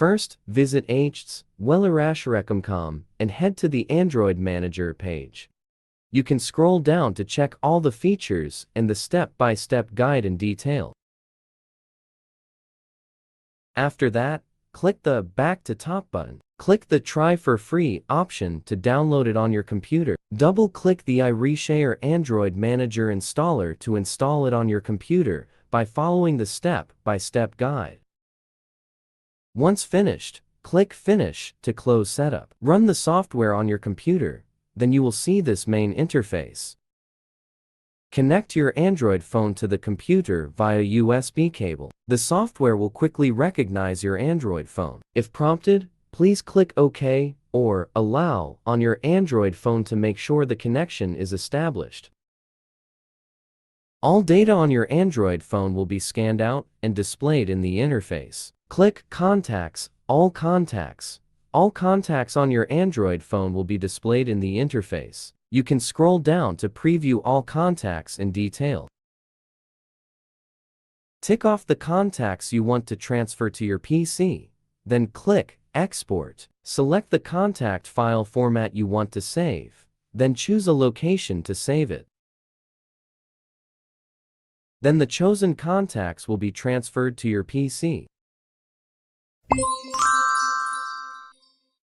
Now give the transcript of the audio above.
First, visit iReaShare.com and head to the Android Manager page. You can scroll down to check all the features and the step-by-step guide in detail. After that, click the Back to Top button. Click the Try for Free option to download it on your computer. Double-click the iReaShare Android Manager installer to install it on your computer by following the step-by-step guide. Once finished, click Finish to close setup. Run the software on your computer, then you will see this main interface. Connect your Android phone to the computer via USB cable. The software will quickly recognize your Android phone. If prompted, please click OK or Allow on your Android phone to make sure the connection is established. All data on your Android phone will be scanned out and displayed in the interface. Click Contacts. All contacts on your Android phone will be displayed in the interface. You can scroll down to preview all contacts in detail. Tick off the contacts you want to transfer to your PC, then click Export. Select the contact file format you want to save, then choose a location to save it. Then the chosen contacts will be transferred to your PC.